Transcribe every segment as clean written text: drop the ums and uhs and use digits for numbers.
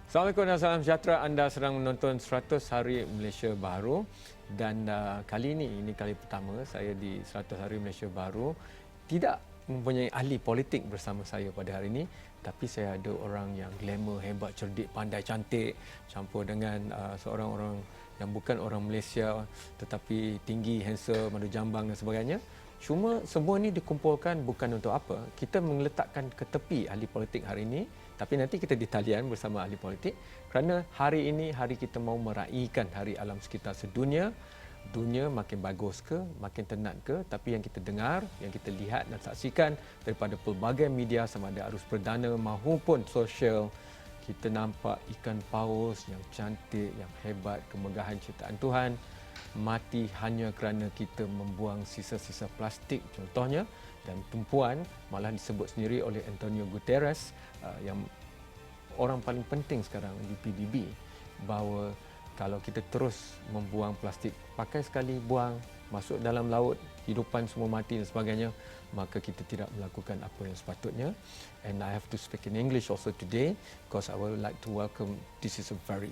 Assalamualaikum dan salam sejahtera. Anda sedang menonton 100 Hari Malaysia Baharu dan kali ini kali pertama saya di 100 Hari Malaysia Baharu tidak mempunyai ahli politik bersama saya pada hari ini, tapi saya ada orang yang glamour, hebat, cerdik, pandai, cantik, campur dengan seorang orang yang bukan orang Malaysia tetapi tinggi, handsome, ada jambang dan sebagainya. Cuma semua ini dikumpulkan bukan untuk apa. Kita meletakkan ke tepi ahli politik hari ini, tapi nanti kita di talian bersama ahli politik kerana hari ini hari kita mau meraihkan Hari Alam Sekitar Sedunia. Dunia makin bagus ke, makin tenat ke, tapi yang kita dengar, yang kita lihat dan saksikan daripada pelbagai media sama ada arus perdana maupun sosial, kita nampak ikan paus yang cantik, yang hebat, kemegahan ciptaan Tuhan mati hanya kerana kita membuang sisa-sisa plastik contohnya, dan tumpuan malah disebut sendiri oleh Antonio Guterres yang orang paling penting sekarang di PBB, bahawa kalau kita terus membuang plastik, pakai sekali buang, masuk dalam laut, hidupan semua mati dan sebagainya, maka kita tidak melakukan apa yang sepatutnya. And I have to speak in English also today because I would like to welcome, this is a very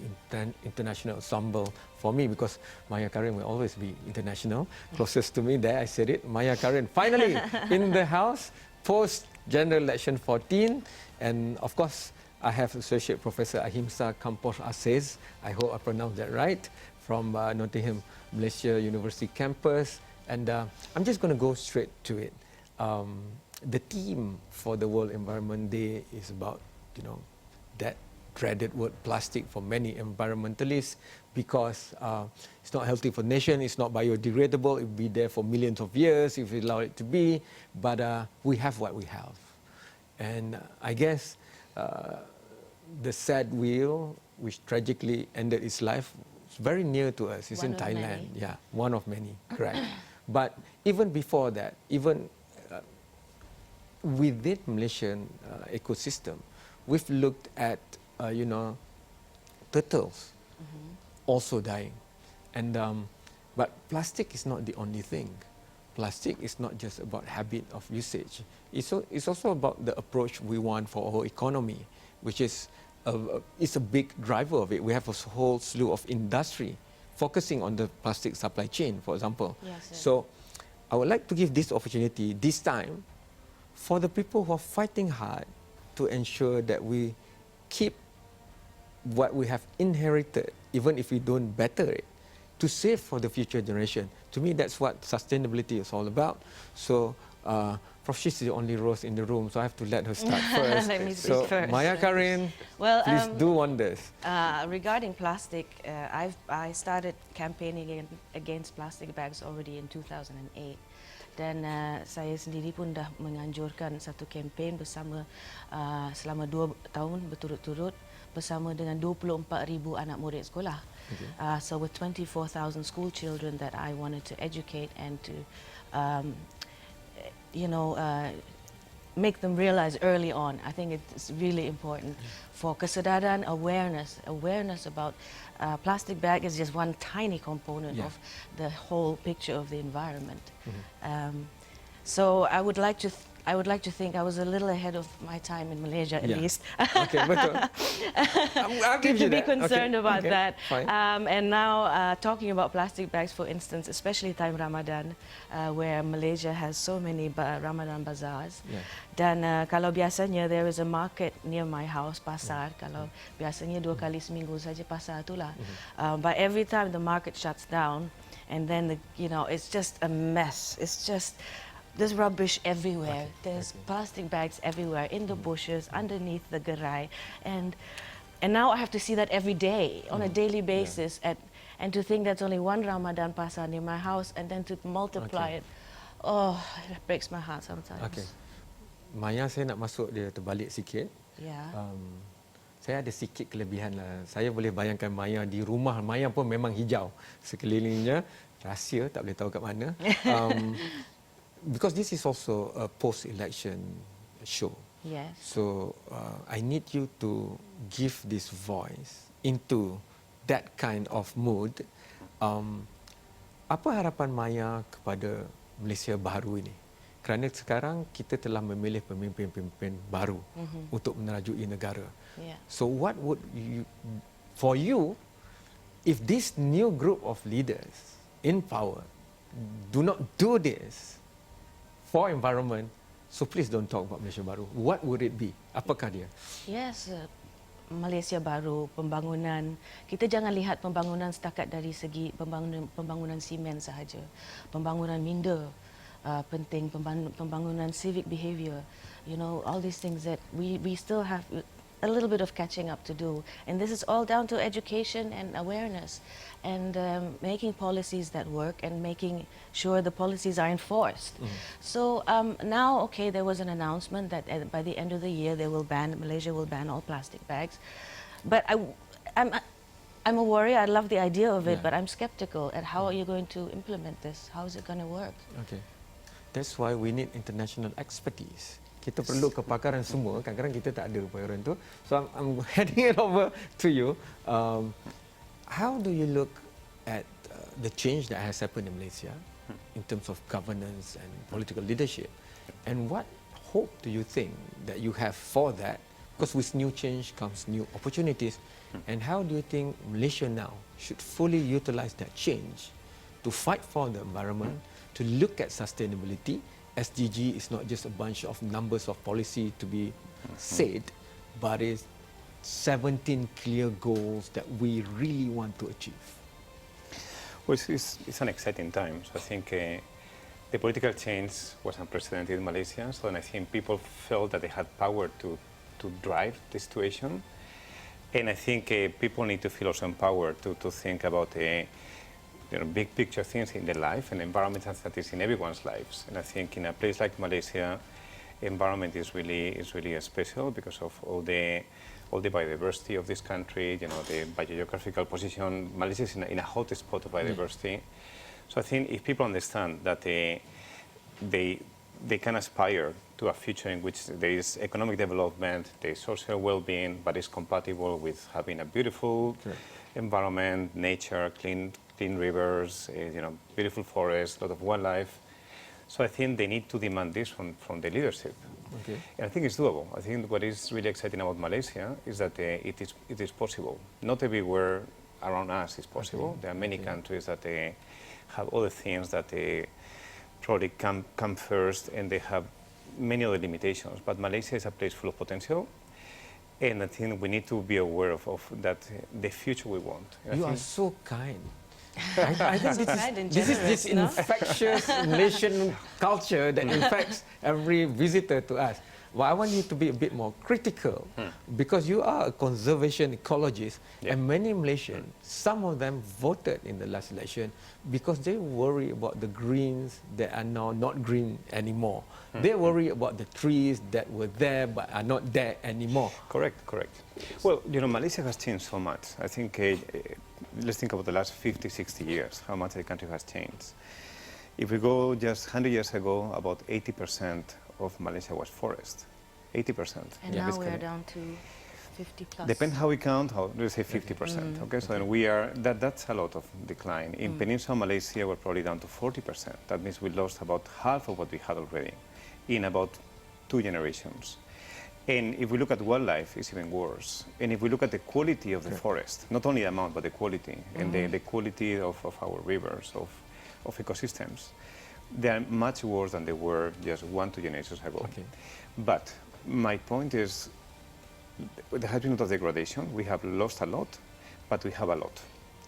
international ensemble for me because Maya Karin will always be international. Closest to me there, I said it, Maya Karin finally in the house post General Election 14, and of course I have Associate Professor Ahimsa Campos-Arceiz, I hope I pronounced that right, from Notthingham, Malaysia University campus. And I'm just going to go straight to it. The theme for the World Environment Day is about, that dreaded word plastic for many environmentalists because it's not healthy for the nation, it's not biodegradable, it will be there for millions of years if we allow it to be, but we have what we have. And I guess the sad wheel, which tragically ended its life, is very near to us. It's in Thailand. Yeah, one of many, correct. But even before that, even within Malaysian ecosystem, we've looked at, turtles also dying. And but plastic is not the only thing. Plastic is not just about habit of usage. It's also about the approach we want for our economy, which is it's a big driver of it. We have a whole slew of industry focusing on the plastic supply chain, for example. Yes, so I would like to give this opportunity this time for the people who are fighting hard to ensure that we keep what we have inherited, even if we don't better it, to save for the future generation. To me, that's what sustainability is all about. So, Prof, she's the only rose in the room, so I have to let her start first. Let me speak first. Maya Karin, well, please do wonders. Regarding plastic, I started campaigning against plastic bags already in 2008. Dan saya sendiri pun dah menganjurkan satu kempen bersama selama 2 tahun berturut-turut bersama dengan 24,000 anak murid sekolah. Okay. So with 24,000 school children that I wanted to educate and to, make them realize early on. I think it's really important for kesedaran, awareness about plastic bag is just one tiny component of the whole picture of the environment. So I would like to think I was a little ahead of my time in Malaysia, at least. Okay, betul. I'll give you to be that. concerned about that. Fine. And now talking about plastic bags, for instance, especially time Ramadan, where Malaysia has so many Ramadan bazaars. Yeah. Dan kalau biasanya there is a market near my house, pasar. Kalau biasanya 2 kali seminggu saja pasar itulah. But every time the market shuts down, and then it's just a mess. It's just there's rubbish everywhere. There's plastic bags everywhere, in the bushes, underneath the gerai, and now I have to see that every day, on a daily basis, and to think that's only one Ramadan pasar near my house, and then to multiply it, it breaks my heart sometimes. Okay, Maya, saya nak masuk dia terbalik sikit. Yeah. Saya ada sikit kelebihan lah. Saya boleh bayangkan Maya di rumah. Maya pun memang hijau sekelilingnya. Rahsia, tak boleh tahu kat mana. Because this is also a post-election show. Yes. So I need you to give this voice into that kind of mood. Apa harapan Maya kepada Malaysia Baharu ini? Kerana sekarang kita telah memilih pemimpin-pemimpin baru untuk menerajui negara. Yeah. So what would you, for you, if this new group of leaders in power do not do this for environment, so please don't talk about Malaysia Baru. What would it be? Apakah dia? Yes, Malaysia Baru, pembangunan, kita jangan lihat pembangunan setakat dari segi pembangunan simen sahaja. Pembangunan minda penting, pembangunan civic behavior, you know, all these things that we still have a little bit of catching up to do. And this is all down to education and awareness and making policies that work and making sure the policies are enforced. So now, okay, there was an announcement that by the end of the year Malaysia will ban all plastic bags. But I'm a worrier. I love the idea of it, but I'm skeptical at how are you going to implement this? How is it going to work? Okay. That's why we need international expertise. Kita perlu kepakaran semua. Kadang-kadang kita tak ada kepakaran tu. So I'm handing it over to you. How do you look at the change that has happened in Malaysia in terms of governance and political leadership? And what hope do you think that you have for that? Because with new change comes new opportunities. And how do you think Malaysia now should fully utilize that change to fight for the environment, to look at sustainability? SDG is not just a bunch of numbers of policy to be said, but it's 17 clear goals that we really want to achieve. Well, it's an exciting time. So I think the political change was unprecedented in Malaysia. So I think people felt that they had power to drive the situation. And I think people need to feel also empowered to think about big picture things in their life and environment that is in everyone's lives. And I think in a place like Malaysia, environment is really special because of all the biodiversity of this country. You know, the biogeographical position. Malaysia is in a hot spot of biodiversity. So I think if people understand that they can aspire to a future in which there is economic development, there is social well-being, but is compatible with having a beautiful environment, nature, clean rivers, beautiful forests, a lot of wildlife. So I think they need to demand this from the leadership. Okay. And I think it's doable. I think what is really exciting about Malaysia is that it is possible. Not everywhere around us is possible. Okay. There are many countries that have other things that probably come first, and they have many other limitations. But Malaysia is a place full of potential. And I think we need to be aware of that, the future we want. And you are so kind. I think this is this infectious Malaysian culture that infects every visitor to us. Well, I want you to be a bit more critical because you are a conservation ecologist, and many Malaysians, some of them voted in the last election because they worry about the greens that are now not green anymore. They worry about the trees that were there but are not there anymore. Correct. Well, Malaysia has changed so much. I think, let's think about the last 50, 60 years, how much the country has changed. If we go just 100 years ago, about 80% of Malaysia was forest. 80%. And now we're down to 50 plus. Depends how we count, let's say 50%. Okay, so then we are, that's a lot of decline. In Peninsular Malaysia, we're probably down to 40%. That means we lost about half of what we had already in about 2 generations. And if we look at wildlife, it's even worse. And if we look at the quality of the forest, not only the amount, but the quality, and the quality of our rivers, of ecosystems, they are much worse than they were just 1-2 generations ago. Okay. But my point is, there has been a lot of degradation. We have lost a lot, but we have a lot.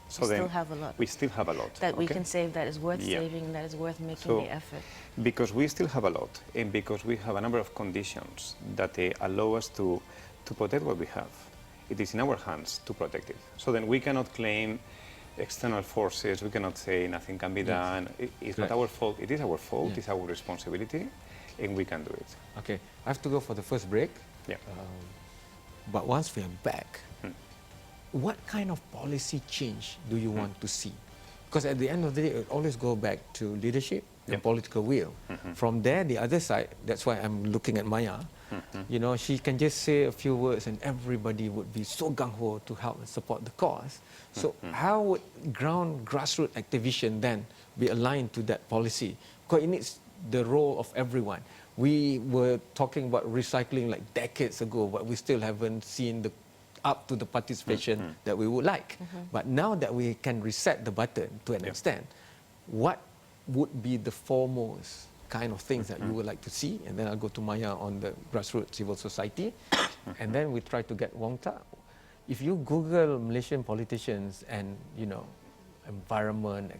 So we still have a lot. We still have a lot. That we can save, that is worth saving, and that is worth making the effort. Because we still have a lot, and because we have a number of conditions that allow us to protect what we have. It is in our hands to protect it. So then we cannot claim external forces, we cannot say nothing can be done. It's not our fault, it is our fault, it's our responsibility, and we can do it. Okay, I have to go for the first break. Yeah. But once we are back, what kind of policy change do you want to see? Because at the end of the day, it always go back to leadership and political will. From there, the other side, that's why I'm looking at Maya. She can just say a few words and everybody would be so gung-ho to help and support the cause. So how would grassroots activism then be aligned to that policy? Because it needs the role of everyone. We were talking about recycling like decades ago, but we still haven't seen the up to the participation that we would like. But now that we can reset the button to an extent, what would be the foremost kind of things that you would like to see? And then I'll go to Maya on the grassroots civil society. And then we try to get Wong Tak. If you Google Malaysian politicians and, you know, environment,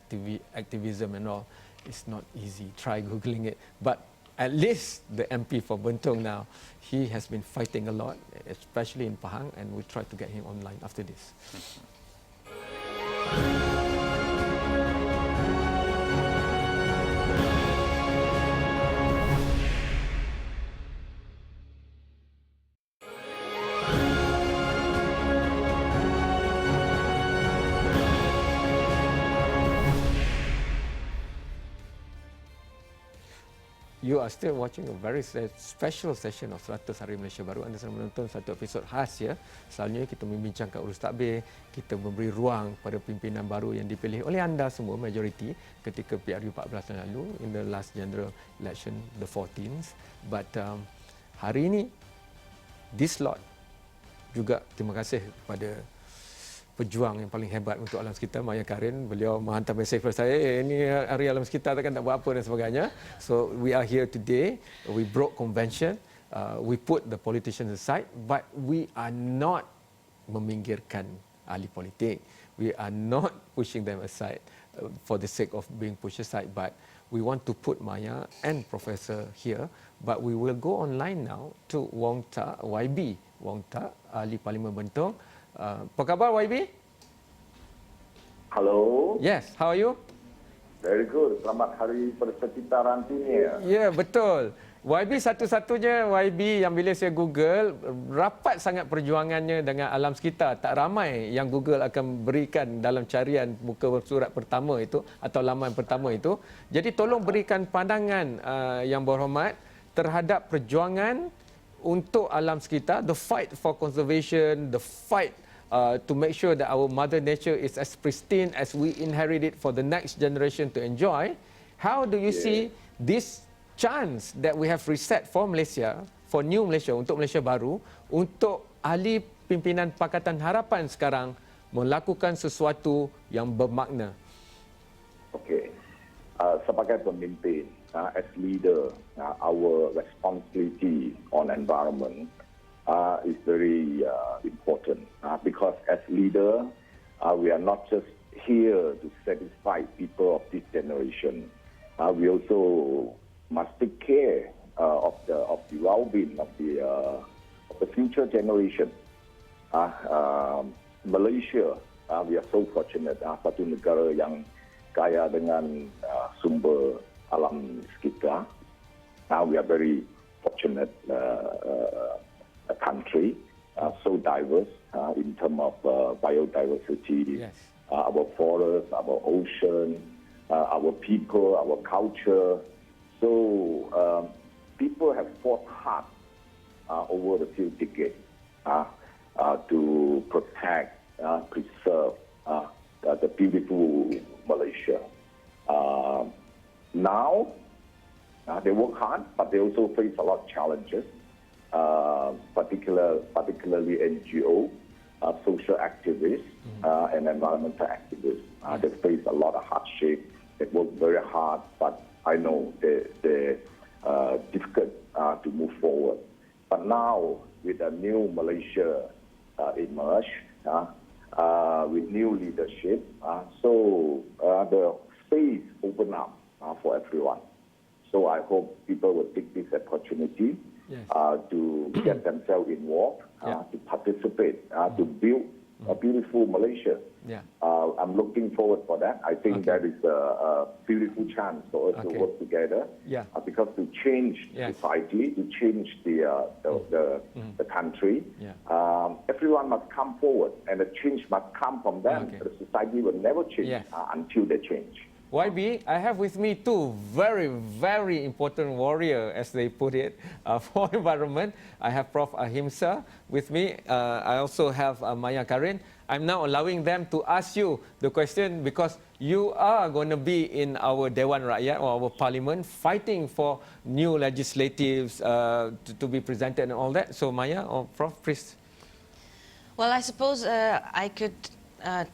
activism and all, it's not easy. Try Googling it. But at least the MP for Bentong now, he has been fighting a lot, especially in Pahang, and we try to get him online after this. You are still watching a very special session of 100 Hari Malaysia Baharu. Anda sedang menonton satu episod khas ya. Selalunya kita membincangkan urus takbir, kita memberi ruang pada pimpinan baru yang dipilih oleh anda semua, majoriti, ketika PRU 14 yang lalu, in the last general election, the 14th. But hari ini, this lot juga terima kasih kepada pejuang yang paling hebat untuk alam sekitar, Maya Karin. Beliau menghantar mesej kepada saya, ini hari alam sekitar takkan tak buat apa dan sebagainya. So we are here today, we broke convention, we put the politicians aside, but we are not meminggirkan ahli politik. We are not pushing them aside for the sake of being pushed aside, but we want to put Maya and Professor here, but we will go online now to Wong Tak, YB Wong Tak, ahli Parlimen Bentong. Apa khabar YB? Hello. Yes, how are you? Very good. Selamat hari Sekitar nantinya. Ya, betul. YB satu-satunya YB yang bila saya Google, rapat sangat perjuangannya dengan alam sekitar. Tak ramai yang Google akan berikan dalam carian muka surat pertama itu atau laman pertama itu. Jadi tolong berikan pandangan yang berhormat terhadap perjuangan untuk alam sekitar, the fight for conservation, the fight to make sure that our mother nature is as pristine as we inherit it for the next generation to enjoy. How do you see this chance that we have reset for Malaysia, for new Malaysia, untuk Malaysia baru, untuk ahli pimpinan Pakatan Harapan sekarang melakukan sesuatu yang bermakna? Okay. Sebagai pemimpin, as leader, our responsibility on environment is very important because as leader, we are not just here to satisfy people of this generation. We also must take care of the well-being of the future generation. Malaysia, we are so fortunate, satu negara yang kaya dengan sumber alam sekitar. We are very fortunate a country, so diverse in terms of biodiversity, Yes. Our forests, our ocean, our people, our culture. So people have fought hard over the few decades to protect, preserve the beautiful Malaysia. Now, they work hard, but they also face a lot of challenges. Particularly NGO, social activists, and environmental activists. They face a lot of hardship. They work very hard, but I know they're difficult to move forward. But now, with a new Malaysia emerge, with new leadership, so the space open up for everyone. So I hope people will take this opportunity. Yes. To get themselves involved, to participate, to build a beautiful Malaysia. Yeah. I'm looking forward for that. I think that is a beautiful chance for us to work together. Yeah. Because to change society, to change the country, everyone must come forward, and the change must come from them. The society will never change until they change. YB, I have with me two very, very important warrior, as they put it, for environment. I have Prof. Ahimsa with me. I also have Maya Karin. I'm now allowing them to ask you the question because you are going to be in our Dewan Rakyat or our parliament fighting for new legislatives to be presented and all that. So Maya or Prof, please. Well, I suppose I could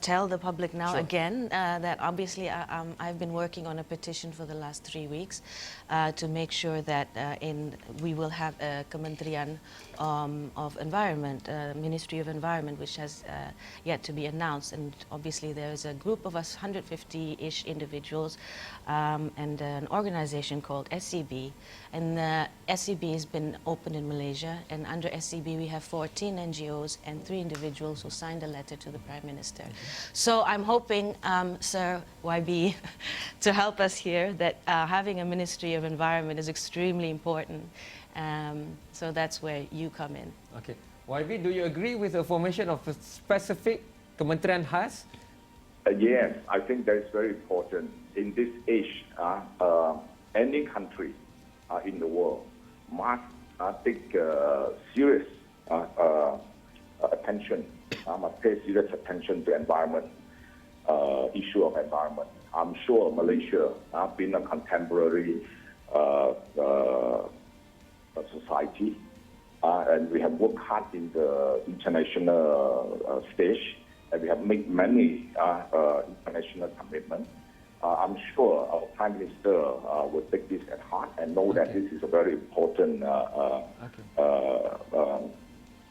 tell the public now Sure. again that obviously I've been working on a petition for the last 3 weeks to make sure that we will have a Kementerian of Environment, Ministry of Environment, which has yet to be announced. And obviously there is a group of us, 150-ish individuals, and an organization called SCB. And SCB has been opened in Malaysia, and under SCB we have 14 NGOs and 3 individuals who signed a letter to the Prime Minister. So I'm hoping, Sir YB, to help us here, that having a Ministry of Environment is extremely important. So that's where you come in. Okay. YB, do you agree with the formation of a specific Kementerian khas? Yes, I think that is very important. In this age, any country in the world must take serious attention, must pay serious attention to environment, issue of environment. I'm sure Malaysia, being a contemporary society, and we have worked hard in the international stage, and we have made many international commitments. I'm sure our Prime Minister will take this at heart and know that this is a very important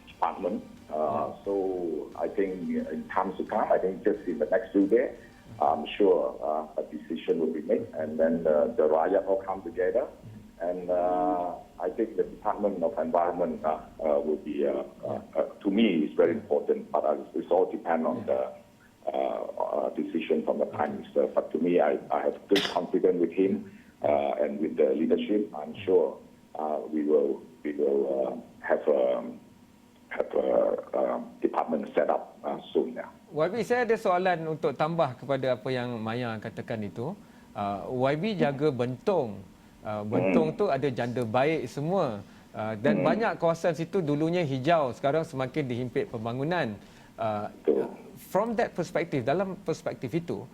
department. So I think in times to come, I think just in the next few days, I'm sure a decision will be made, and then the Rakyat all come together. And I think the Department of Environment will be, to me, is very important, but it all depends on the decision from the Prime Minister. But to me, I have good confidence with him and with the leadership. I'm sure we will have a department set up soon now. YB, saya ada soalan untuk tambah kepada apa yang Maya katakan itu. YB jaga Bentong. Bentong tu ada janda baik semua. Dan banyak kawasan situ dulunya hijau, sekarang semakin dihimpit pembangunan. From that perspective, dalam perspektif itu,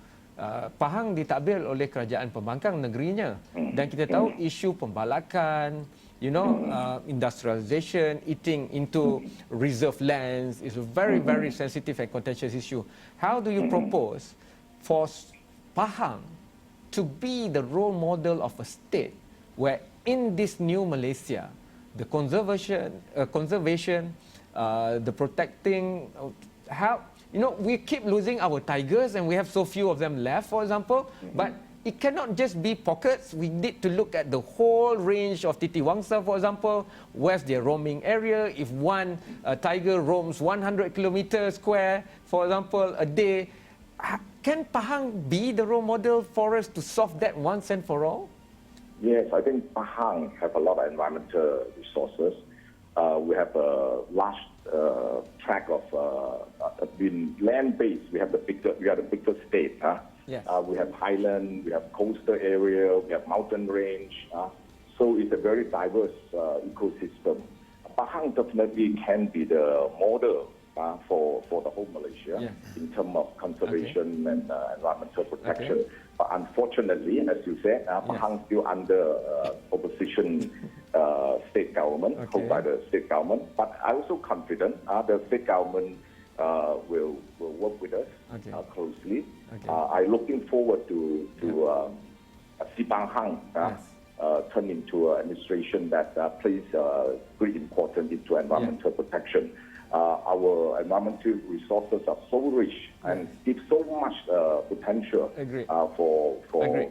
Pahang ditadbir oleh kerajaan pembangkang negerinya. Dan kita tahu isu pembalakan, industrialization, eating into reserve lands is a very, very sensitive and contentious issue. How do you propose for Pahang to be the role model of a state where in this new Malaysia, the conservation, the protecting, how, we keep losing our tigers and we have so few of them left, for example, but it cannot just be pockets. We need to look at the whole range of Titi Wangsa, for example. Where's their roaming area? If one tiger roams 100 kilometers square, for example, a day, can Pahang be the role model for us to solve that once and for all? Yes, I think Pahang have a lot of environmental resources. We have a large tract of being land-based. We are the biggest state. Yes. We have highland, we have coastal area, we have mountain range. So it's a very diverse ecosystem. Pahang definitely can be the model for the whole Malaysia in terms of conservation and environmental protection. But unfortunately, as you said, Pahang is still under opposition state government, held by the state government. But I'm also confident the state government will work with us closely. I'm looking forward to see Pahang turn into an administration that plays great importance into environmental protection. Our environmental resources are so rich and give so much potential for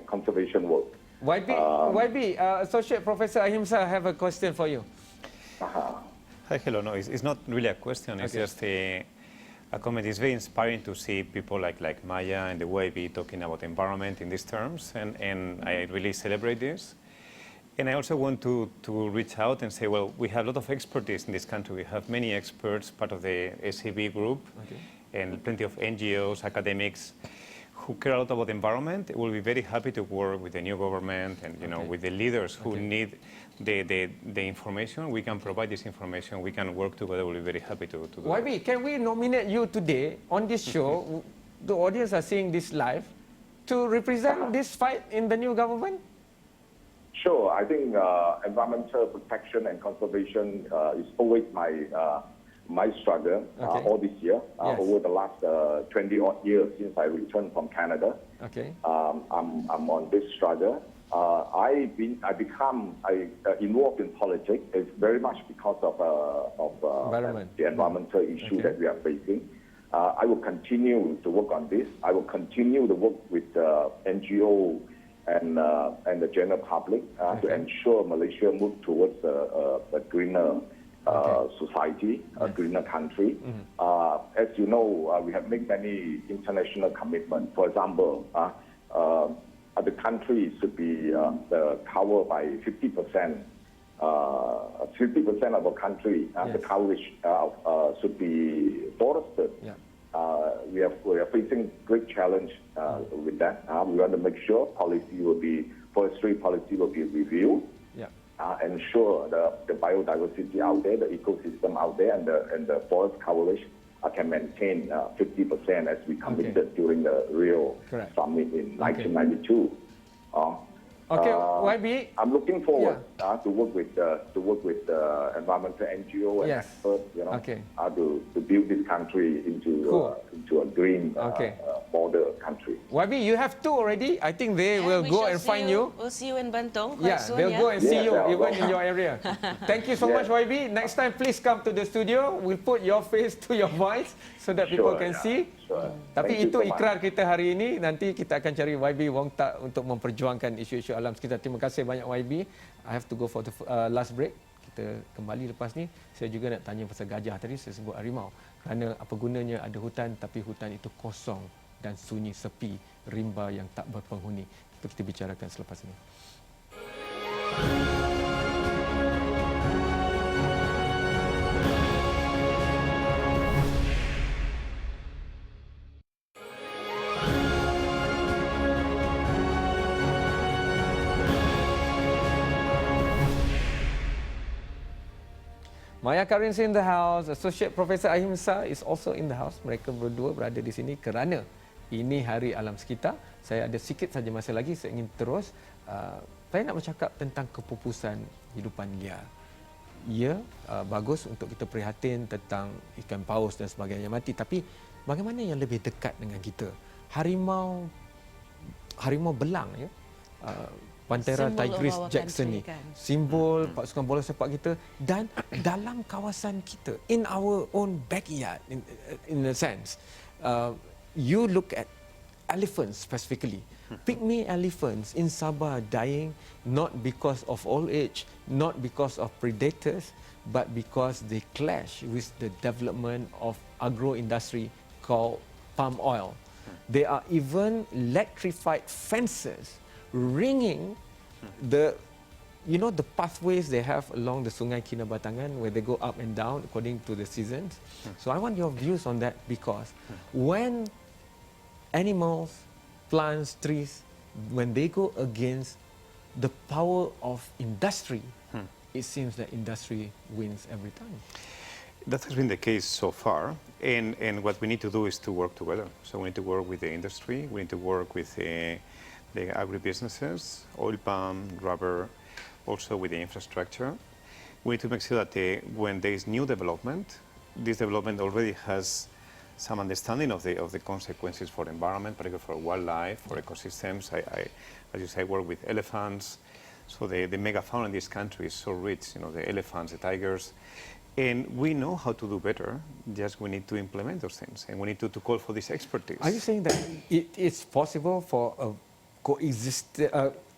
conservation work. YB, Associate Professor Ahimsa, have a question for you. Hi, hello. No, it's not really a question. It's just a comment. It's very inspiring to see people like Maya and the YB talking about environment in these terms, and I really celebrate this. And I also want to reach out and say, well, we have a lot of expertise in this country. We have many experts, part of the SCB group, and plenty of NGOs, academics, who care a lot about the environment. We'll be very happy to work with the new government and with the leaders who need the information. We can provide this information. We can work together. We'll be very happy to do that. YB, can we nominate you today on this show? The audience are seeing this live, to represent this fight in the new government? Sure. I think environmental protection and conservation is always my struggle all this year. Yes. Over the last 20-odd years since I returned from Canada, Okay. I'm on this struggle. I become involved in politics. It's very much because of Environment. the environmental issue that we are facing. I will continue to work on this. I will continue to work with NGO and the general public to ensure Malaysia moves towards a greener society, a greener country. As you know, we have made many international commitments. For example, the country should be covered by 50%. 50% of our country, the coverage should be forested. Yeah. We are facing great challenge with that. We want to make sure forestry policy will be reviewed. Yeah. Ensure the biodiversity out there, the ecosystem out there, and the forest coverage can maintain 50% as we committed during the Rio Correct. Summit in 1992. Okay, YB. I'm looking forward to work with environmental NGO and Yes. experts, Okay. to build this country into a green border country. YB, you have two already. I think they will we go shall and see find you. We'll see you in Bantong quite Yeah, soon. they'll go and see you Yeah, even well. in your area. Thank you so much, YB. Next time, please come to the studio. We'll put your face to your voice so that people can see. Sure. Tapi Thank you itu so much. ikrar kita hari ini. Nanti kita akan cari YB Wong Tak untuk memperjuangkan isu-isu alam sekitar. Terima kasih banyak YB. I have to go for the last break. Kita kembali lepas ni. Saya juga nak tanya pasal gajah tadi. Saya sebut harimau. Kerana apa gunanya ada hutan tapi hutan itu kosong dan sunyi sepi, rimba yang tak berpenghuni. Itu kita bicarakan selepas ini. Maya Karin is in the house. Associate Professor Ahimsa is also in the house. Mereka berdua berada di sini kerana ini Hari Alam Sekitar. Saya ada sikit saja masa lagi. Saya ingin terus. Saya nak bercakap tentang kepupusan hidupan liar. Ya, bagus untuk kita prihatin tentang ikan paus dan sebagainya mati. Tapi bagaimana yang lebih dekat dengan kita? Harimau belang, ya. Panthera Symbol tigris of our jacksoni, country, kan? simbol pasukan bola sepak kita, dan dalam kawasan kita, in our own backyard, in a sense, you look at elephants specifically. Pygmy elephants in Sabah dying not because of old age, not because of predators, but because they clash with the development of agro industry called palm oil. There are even electrified fences ringing the pathways they have along the Sungai Kinabatangan where they go up and down according to the seasons. So I want your views on that, because when animals, plants, trees, when they go against the power of industry, it seems that industry wins every time. That has been the case so far, and what we need to do is to work together. So we need to work with the industry, we need to work with the agribusinesses, oil palm, rubber, also with the infrastructure. We need to make sure that when there is new development, this development already has some understanding of the consequences for the environment, particularly for wildlife, for ecosystems. As you say, I work with elephants. So the megafauna in this country is so rich, the elephants, the tigers. And we know how to do better, just we need to implement those things. And we need to call for this expertise. Are you saying that it is possible for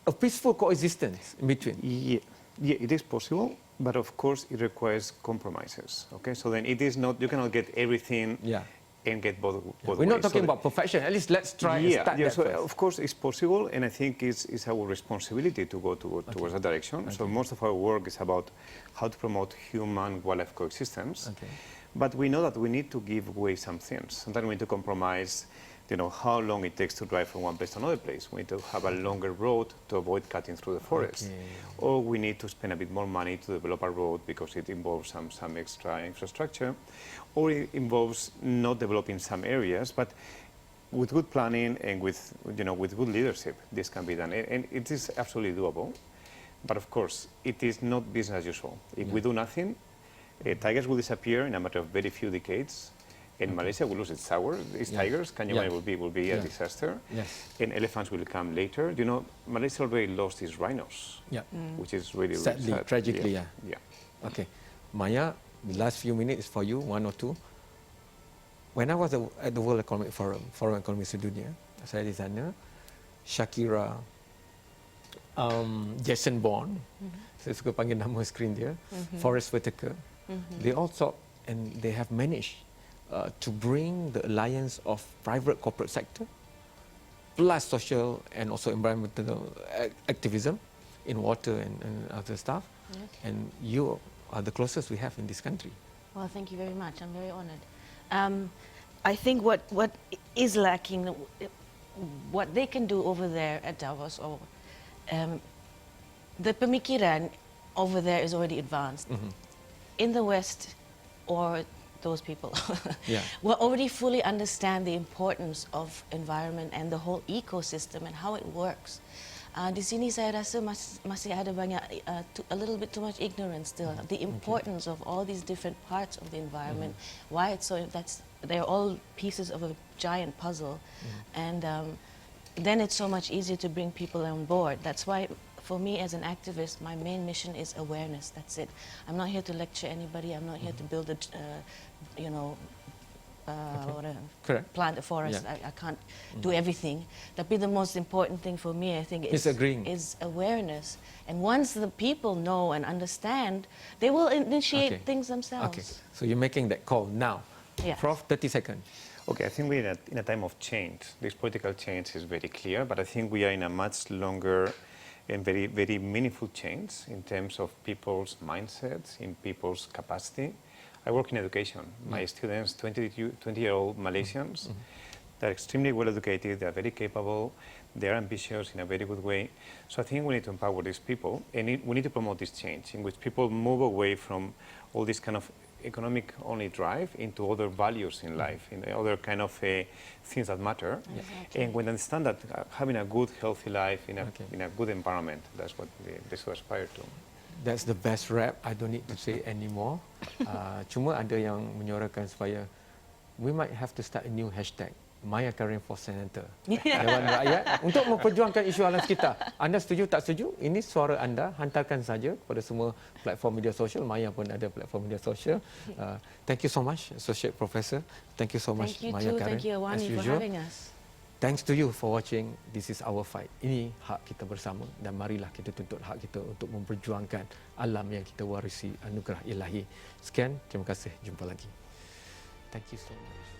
a peaceful coexistence in between? Yeah, it is possible, but of course it requires compromises. Okay, so then it is not, you cannot get everything and get both We're ways. not talking about perfection. At least let's try and start that so first. of course it's possible, and I think it's our responsibility to go towards that direction. Okay. So most of our work is about how to promote human-wildlife coexistence. Okay. But we know that we need to give away some things. Sometimes we need to compromise, how long it takes to drive from one place to another place. We need to have a longer road to avoid cutting through the forest. Okay. Or we need to spend a bit more money to develop a road because it involves some extra infrastructure. Or it involves not developing some areas, but with good planning and with good leadership, this can be done, and it is absolutely doable. But of course, it is not business as usual. If we do nothing, tigers will disappear in a matter of very few decades, and Malaysia will lose its tigers. Kanyaman will be a disaster, and elephants will come later. Malaysia already lost its rhinos, which is really sadly, sad. tragically, Yeah. Okay, Maya, the last few minutes for you, one or two. When I was at the World Economic Forum, Forum Ekonomi Sedunia, saya di sana, Shakira, Jason Bourne, saya suka panggil nama skrin dia, Forest Whitaker, they all thought and they have managed to bring the alliance of private corporate sector plus social and also environmental activism in water and other stuff. And you are the closest we have in this country. Well, thank you very much. I'm very honored. I think what is lacking, what they can do over there at Davos, or the pemikiran over there is already advanced. In the West, or those people, will already fully understand the importance of environment and the whole ecosystem and how it works. Di sini saya rasa masih ada banyak, a little bit too much ignorance still. The importance of all these different parts of the environment, why it's so, they're all pieces of a giant puzzle. And then it's so much easier to bring people on board. That's why, for me as an activist, my main mission is awareness. That's it. I'm not here to lecture anybody. I'm not here to build a, plant a forest. I can't do everything. Tapi the most important thing for me, I think, is awareness. And once the people know and understand, they will initiate things themselves. Okay, so you're making that call now. Prof, 30 seconds. Okay, I think we're in a time of change. This political change is very clear, but I think we are in a much longer and very, very meaningful change in terms of people's mindsets, in people's capacity. I work in education. My students, 20-year-old Malaysians, they're extremely well educated, they're very capable, they're ambitious in a very good way. So I think we need to empower these people, and we need to promote this change in which people move away from all this kind of economic only drive into other values in life, in other kind of things that matter. And when they understand that having a good, healthy life in a good environment, that's what they should aspire to. That's the best rap. I don't need to say anymore. Cuma ada yang menyuarakan supaya we might have to start a new hashtag, Maya Karin for Senator. Dewan Rakyat untuk memperjuangkan isu alam sekitar. Anda setuju tak setuju? Ini suara anda. Hantarkan saja kepada semua platform media sosial. Maya pun ada platform media sosial. Thank you so much, Associate Professor. Thank you so much, Maya Karin. Thank you, Awani, for having us. Thanks to you for watching. This is our fight. Ini hak kita bersama, dan marilah kita tuntut hak kita untuk memperjuangkan alam yang kita warisi, anugerah ilahi. Sekian, terima kasih. Jumpa lagi. Thank you so much.